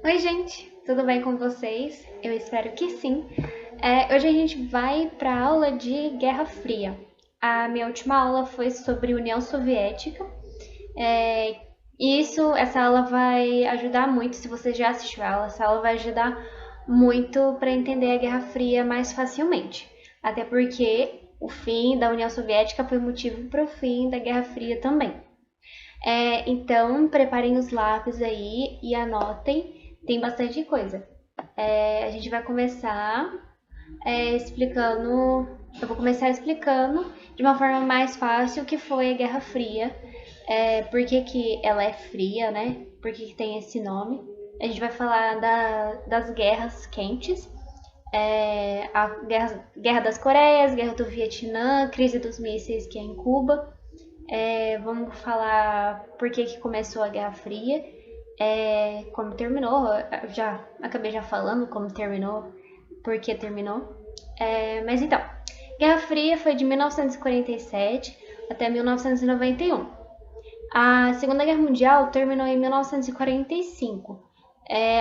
Oi, gente, tudo bem com vocês? Eu espero que sim. Hoje a gente vai para a aula de Guerra Fria. A minha última aula foi sobre União Soviética. É, essa aula vai ajudar muito. Se você já assistiu a aula, essa aula vai ajudar muito para entender a Guerra Fria mais facilmente. Até porque o fim da União Soviética foi motivo para o fim da Guerra Fria também. Então, preparem os lápis aí e anotem, tem bastante coisa. A gente vai começar explicando. Eu vou começar explicando de uma forma mais fácil o que foi a Guerra Fria, por que, que ela é fria, né? Por que, que tem esse nome. A gente vai falar das guerras quentes, a Guerra das Coreias, Guerra do Vietnã, crise dos mísseis que é em Cuba. Vamos falar por que, que começou a Guerra Fria, como terminou. Já acabei já falando como terminou, por que terminou. Mas então, Guerra Fria foi de 1947 até 1991. A Segunda Guerra Mundial terminou em 1945.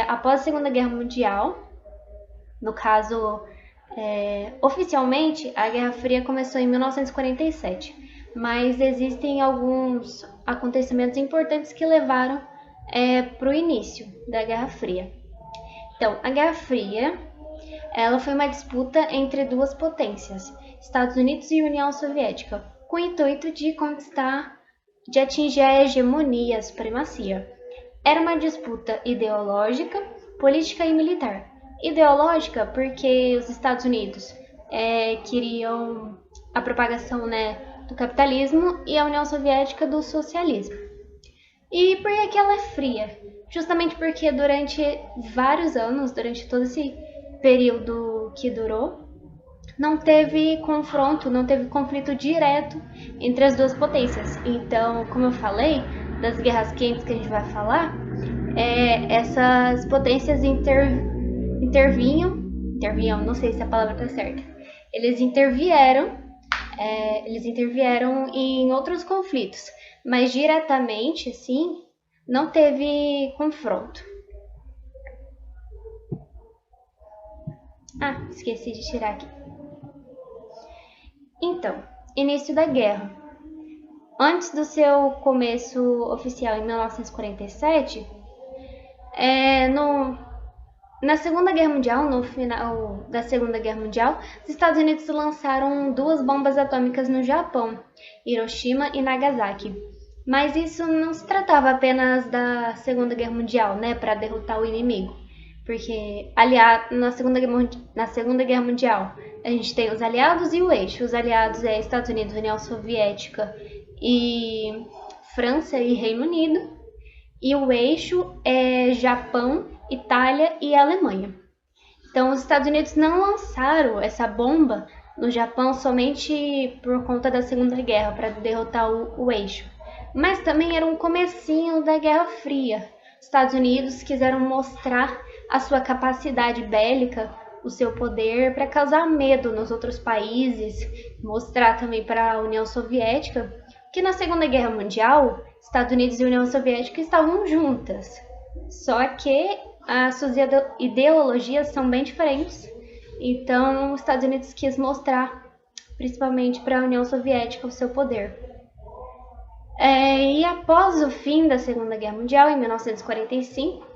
Após a Segunda Guerra Mundial, no caso, oficialmente, a Guerra Fria começou em 1947, mas existem alguns acontecimentos importantes que levaram para o início da Guerra Fria. Então, a Guerra Fria ela foi uma disputa entre duas potências, Estados Unidos e União Soviética, com o intuito de atingir a hegemonia, a supremacia. Era uma disputa ideológica, política e militar. Ideológica porque os Estados Unidos queriam a propagação, né, do capitalismo e a União Soviética do socialismo. E por que ela é fria? Justamente porque durante vários anos, durante todo esse período que durou, não teve confronto, não teve conflito direto entre as duas potências. Então, como eu falei, das guerras quentes que a gente vai falar, essas potências intervinham, não sei se a palavra está certa, eles intervieram em outros conflitos, mas diretamente, assim, não teve confronto. Esqueci de tirar aqui. Então, início da guerra. Antes do seu começo oficial em 1947, na Segunda Guerra Mundial, no final da Segunda Guerra Mundial, os Estados Unidos lançaram duas bombas atômicas no Japão, Hiroshima e Nagasaki. Mas isso não se tratava apenas da Segunda Guerra Mundial, né, para derrotar o inimigo. Porque na Segunda Guerra Mundial a gente tem os aliados e o eixo. Os aliados é Estados Unidos, União Soviética e França e Reino Unido. E o eixo é Japão, Itália e Alemanha. Então, os Estados Unidos não lançaram essa bomba no Japão somente por conta da Segunda Guerra, para derrotar o eixo. Mas também era um comecinho da Guerra Fria. Os Estados Unidos quiseram mostrar a sua capacidade bélica, o seu poder, para causar medo nos outros países, mostrar também para a União Soviética que na Segunda Guerra Mundial, Estados Unidos e União Soviética estavam juntas. Só que as suas ideologias são bem diferentes. Então, os Estados Unidos quis mostrar, principalmente para a União Soviética, o seu poder. E após o fim da Segunda Guerra Mundial, em 1945,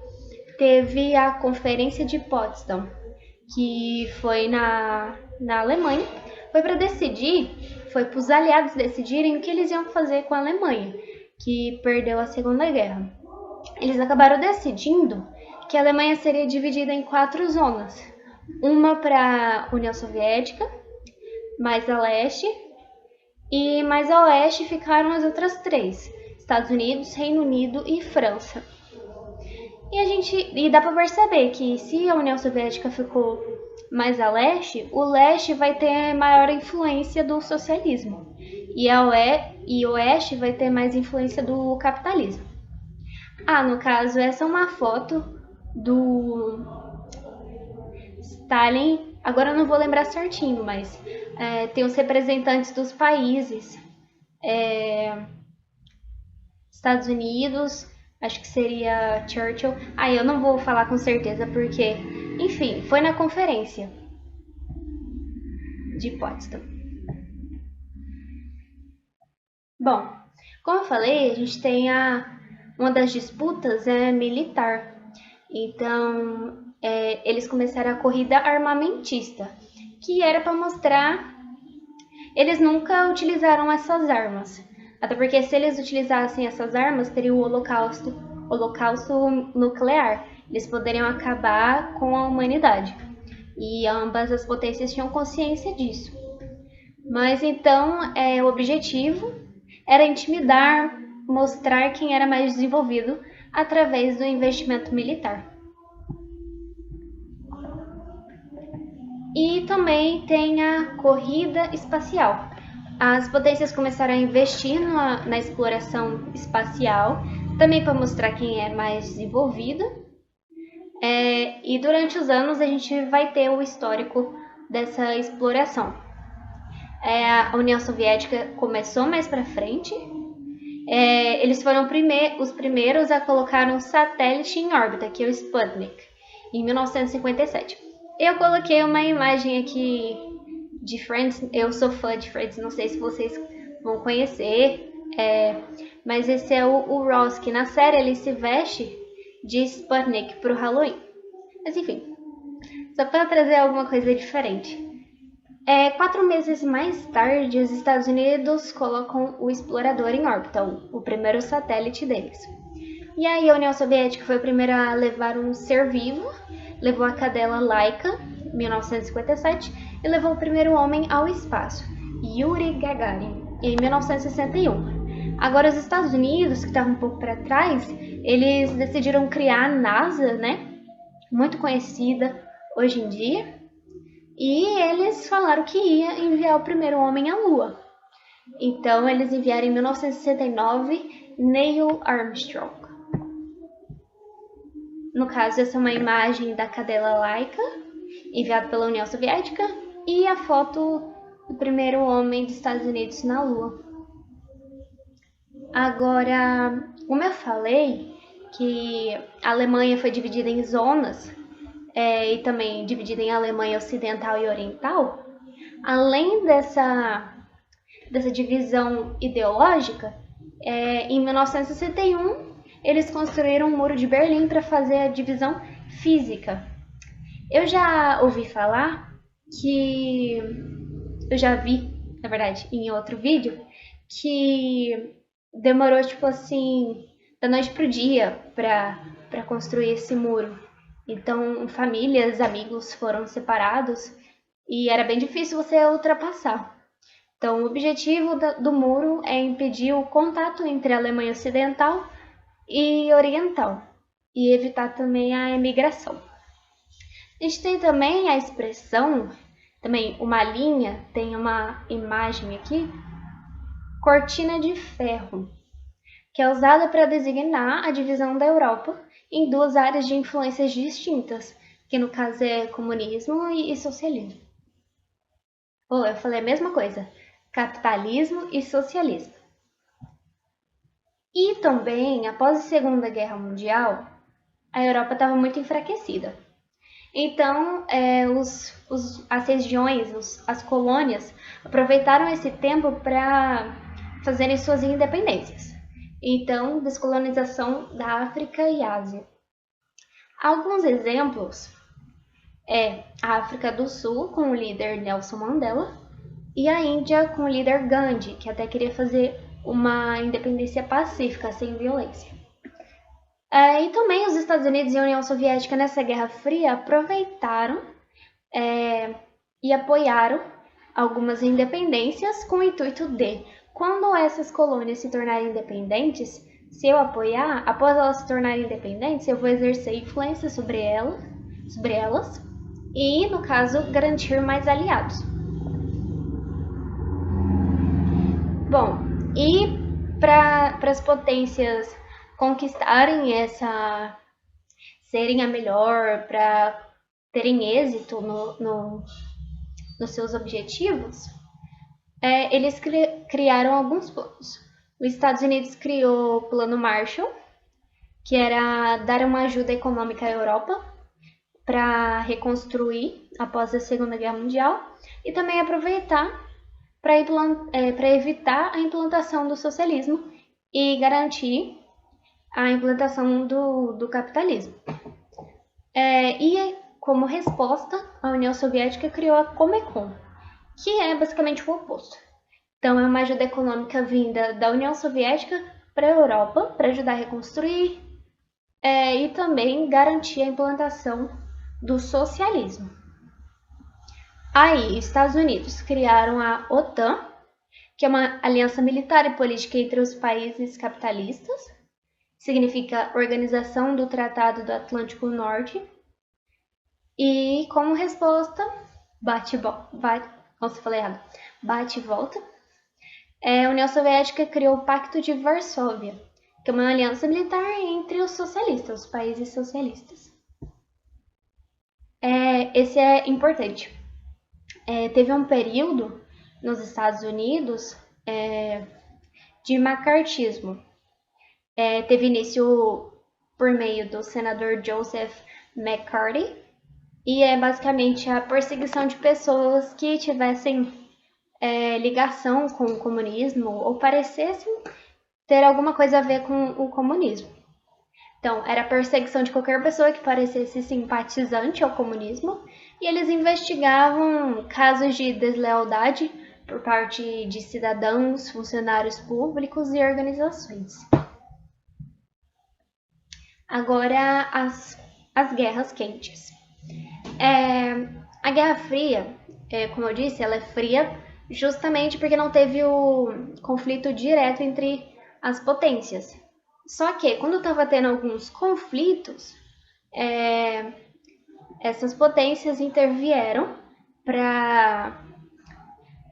teve a Conferência de Potsdam, que foi na Alemanha. Foi para os aliados decidirem o que eles iam fazer com a Alemanha, que perdeu a Segunda Guerra. Eles acabaram decidindo que a Alemanha seria dividida em 4 zonas. Uma para a União Soviética, mais a leste, e mais a oeste ficaram as outras 3, Estados Unidos, Reino Unido e França. E dá para perceber que se a União Soviética ficou mais a leste, o leste vai ter maior influência do socialismo e o oeste vai ter mais influência do capitalismo. No caso, essa é uma foto do Stalin. Agora eu não vou lembrar certinho, mas tem os representantes dos países. Estados Unidos, acho que seria Churchill. Eu não vou falar com certeza porque, enfim, foi na conferência de Potsdam. Bom, como eu falei, a gente tem uma das disputas militar. Então, eles começaram a corrida armamentista, que era para mostrar. Eles nunca utilizaram essas armas, até porque se eles utilizassem essas armas, teria o holocausto nuclear. Eles poderiam acabar com a humanidade. E ambas as potências tinham consciência disso. Mas então, o objetivo era intimidar, mostrar quem era mais desenvolvido através do investimento militar. E também tem a corrida espacial. As potências começaram a investir na exploração espacial, também para mostrar quem é mais desenvolvido. E durante os anos a gente vai ter o histórico dessa exploração. A União Soviética começou mais para frente. Eles foram os primeiros a colocar um satélite em órbita, que é o Sputnik, em 1957. Eu coloquei uma imagem aqui de Friends. Eu sou fã de Friends, não sei se vocês vão conhecer, mas esse é o Ross, que na série ele se veste de Sputnik pro Halloween. Mas enfim, só para trazer alguma coisa diferente. 4 meses mais tarde, os Estados Unidos colocam o Explorador em órbita, o primeiro satélite deles. E aí a União Soviética foi a primeira a levar um ser vivo, levou a cadela Laika, em 1957, e levou o primeiro homem ao espaço, Yuri Gagarin, em 1961. Agora os Estados Unidos, que estavam um pouco para trás, eles decidiram criar a NASA, muito conhecida hoje em dia, e eles falaram que ia enviar o primeiro homem à Lua. Então eles enviaram em 1969 Neil Armstrong. No caso, essa é uma imagem da cadela Laika, enviada pela União Soviética, e a foto do primeiro homem dos Estados Unidos na Lua. Agora, como eu falei, que a Alemanha foi dividida em zonas, e também dividida em Alemanha Ocidental e Oriental, além dessa divisão ideológica, em 1961 eles construíram o Muro de Berlim para fazer a divisão física. Eu já ouvi falar que... Eu já vi, na verdade, em outro vídeo, que demorou, tipo assim, da noite pro dia para construir esse muro. Então, famílias, amigos foram separados e era bem difícil você ultrapassar. Então, o objetivo do muro é impedir o contato entre a Alemanha Ocidental e Oriental e evitar também a emigração. A gente tem também a expressão, também uma linha, tem uma imagem aqui, cortina de ferro, que é usada para designar a divisão da Europa em duas áreas de influências distintas, que no caso é comunismo e socialismo. Eu falei a mesma coisa, capitalismo e socialismo. E também, após a Segunda Guerra Mundial, a Europa estava muito enfraquecida. Então, as regiões, as colônias, aproveitaram esse tempo para fazerem suas independências. Então, descolonização da África e Ásia. Alguns exemplos a África do Sul, com o líder Nelson Mandela, e a Índia, com o líder Gandhi, que até queria fazer uma independência pacífica, sem violência. E também os Estados Unidos e a União Soviética, nessa Guerra Fria, aproveitaram e apoiaram algumas independências com o intuito de, quando essas colônias se tornarem independentes, se eu apoiar, após elas se tornarem independentes, eu vou exercer influência sobre elas e, no caso, garantir mais aliados. Bom, e para as potências conquistarem serem a melhor, para terem êxito nos seus objetivos, eles criaram alguns planos. Os Estados Unidos criou o Plano Marshall, que era dar uma ajuda econômica à Europa para reconstruir após a Segunda Guerra Mundial e também aproveitar para evitar a implantação do socialismo e garantir a implantação do capitalismo. E como resposta, a União Soviética criou a Comecon, que é basicamente o oposto. Então, é uma ajuda econômica vinda da União Soviética para a Europa, para ajudar a reconstruir e também garantir a implantação do socialismo. Aí, Estados Unidos criaram a OTAN, que é uma aliança militar e política entre os países capitalistas, significa Organização do Tratado do Atlântico Norte, e como resposta, bate e volta, a União Soviética criou o Pacto de Varsóvia, que é uma aliança militar entre os socialistas, os países socialistas. Esse é importante. Teve um período nos Estados Unidos de macartismo. Teve início por meio do senador Joseph McCarthy e é basicamente a perseguição de pessoas que tivessem ligação com o comunismo ou parecessem ter alguma coisa a ver com o comunismo. Então, era a perseguição de qualquer pessoa que parecesse simpatizante ao comunismo e eles investigavam casos de deslealdade por parte de cidadãos, funcionários públicos e organizações. Agora, as guerras quentes. A Guerra Fria, como eu disse, ela é fria justamente porque não teve o conflito direto entre as potências. Só que, quando estava tendo alguns conflitos, essas potências intervieram para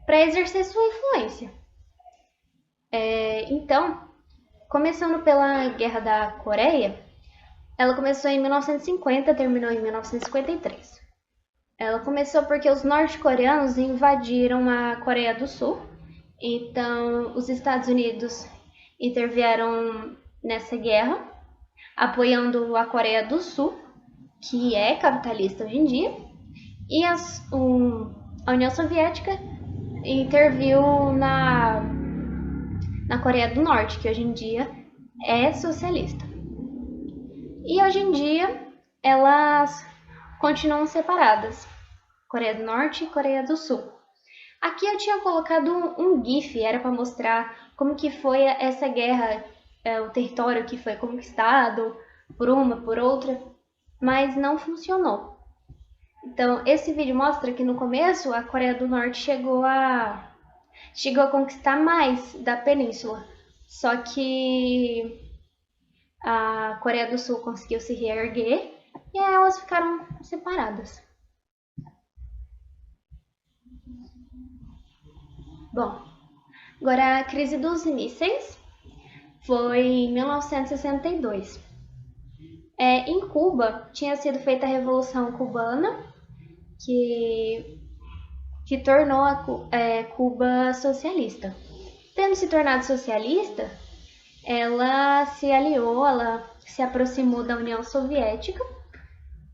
exercer sua influência. Então, começando pela Guerra da Coreia, ela começou em 1950 e terminou em 1953. Ela começou porque os norte-coreanos invadiram a Coreia do Sul, então os Estados Unidos intervieram nessa guerra, apoiando a Coreia do Sul, que é capitalista hoje em dia, e a União Soviética interviu na Coreia do Norte, que hoje em dia é socialista. E hoje em dia elas continuam separadas, Coreia do Norte e Coreia do Sul. Aqui eu tinha colocado um GIF, era para mostrar como que foi essa guerra, o território que foi conquistado por uma, por outra, mas não funcionou. Então, esse vídeo mostra que no começo a Coreia do Norte chegou a conquistar mais da península, só que a Coreia do Sul conseguiu se reerguer e aí elas ficaram separadas. Bom, agora a crise dos mísseis foi em 1962. Em Cuba tinha sido feita a Revolução Cubana, que tornou Cuba socialista. Tendo se tornado socialista, ela se aliou, ela se aproximou da União Soviética.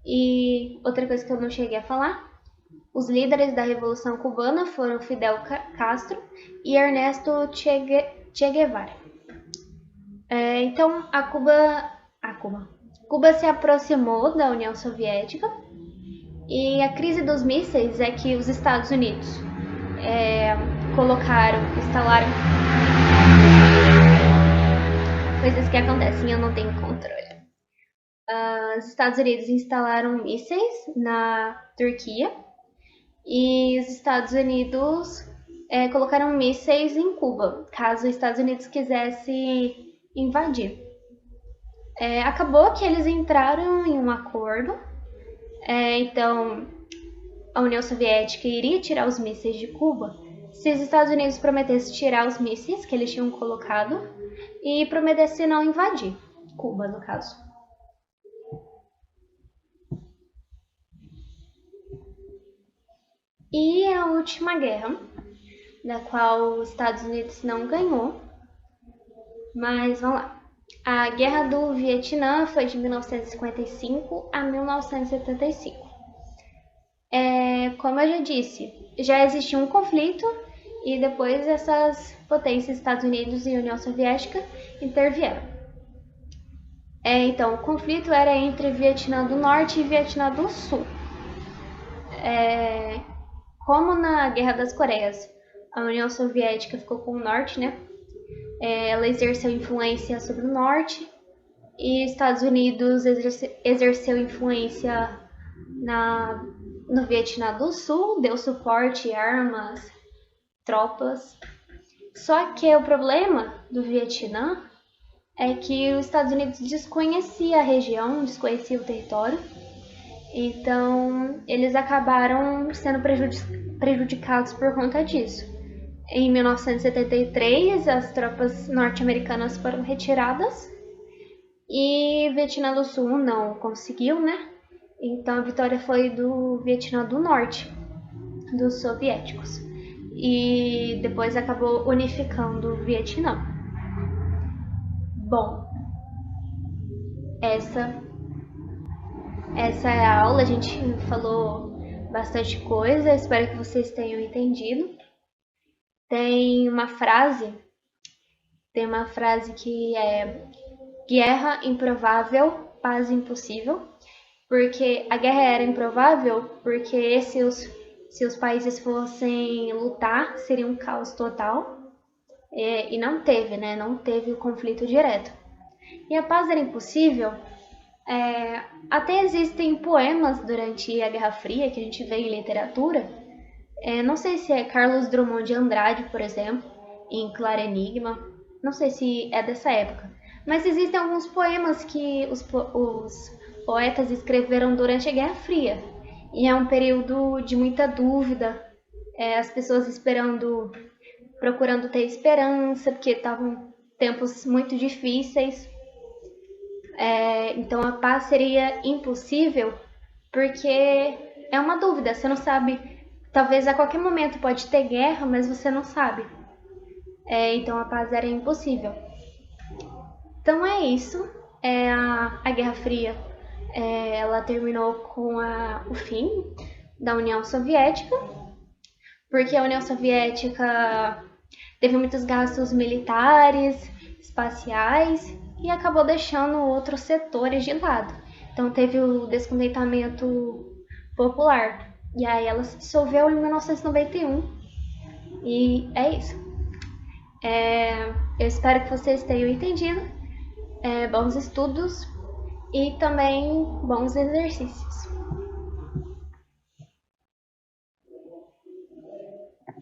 E outra coisa que eu não cheguei a falar, os líderes da Revolução Cubana foram Fidel Castro e Ernesto Che Guevara. Então, Cuba se aproximou da União Soviética e a crise dos mísseis é que os Estados Unidos instalaram coisas que acontecem, eu não tenho controle. Os Estados Unidos instalaram mísseis na Turquia e os Estados Unidos colocaram mísseis em Cuba, caso os Estados Unidos quisesse invadir. Acabou que eles entraram em um acordo, então a União Soviética iria tirar os mísseis de Cuba se os Estados Unidos prometessem tirar os mísseis que eles tinham colocado e prometessem não invadir Cuba, no caso. E a última guerra, da qual os Estados Unidos não ganhou, mas vamos lá. A Guerra do Vietnã foi de 1955 a 1975. Como eu já disse, já existia um conflito e depois essas potências, Estados Unidos e União Soviética, intervieram. Então, o conflito era entre Vietnã do Norte e Vietnã do Sul. Como na Guerra das Coreias, a União Soviética ficou com o Norte, né? Ela exerceu influência sobre o Norte e Estados Unidos exerceu influência no Vietnã do Sul, deu suporte, armas, tropas. Só que o problema do Vietnã é que os Estados Unidos desconhecia a região, desconhecia o território, então eles acabaram sendo prejudicados por conta disso. Em 1973, as tropas norte-americanas foram retiradas e Vietnã do Sul não conseguiu, né? Então a vitória foi do Vietnã do Norte, dos soviéticos, e depois acabou unificando o Vietnã. Bom, essa é a aula, a gente falou bastante coisa, espero que vocês tenham entendido. Tem uma frase que é: guerra improvável, paz impossível, porque a guerra era improvável porque se os países fossem lutar, seria um caos total, e não teve, né? Não teve o conflito direto. E a paz era impossível. Até existem poemas durante a Guerra Fria que a gente vê em literatura. Não sei se é Carlos Drummond de Andrade, por exemplo, em Claro Enigma. Não sei se é dessa época. Mas existem alguns poemas que os poetas escreveram durante a Guerra Fria. E é um período de muita dúvida. As pessoas procurando ter esperança, porque estavam tempos muito difíceis. Então a paz seria impossível porque é uma dúvida, você não sabe, talvez a qualquer momento pode ter guerra, mas você não sabe. Então a paz era impossível. Então é isso, a Guerra Fria ela terminou com o fim da União Soviética, porque a União Soviética teve muitos gastos militares, espaciais, e acabou deixando outros setores de lado. Então teve o descontentamento popular. E aí ela se dissolveu em 1991. E é isso. Eu espero que vocês tenham entendido. Bons estudos e também bons exercícios.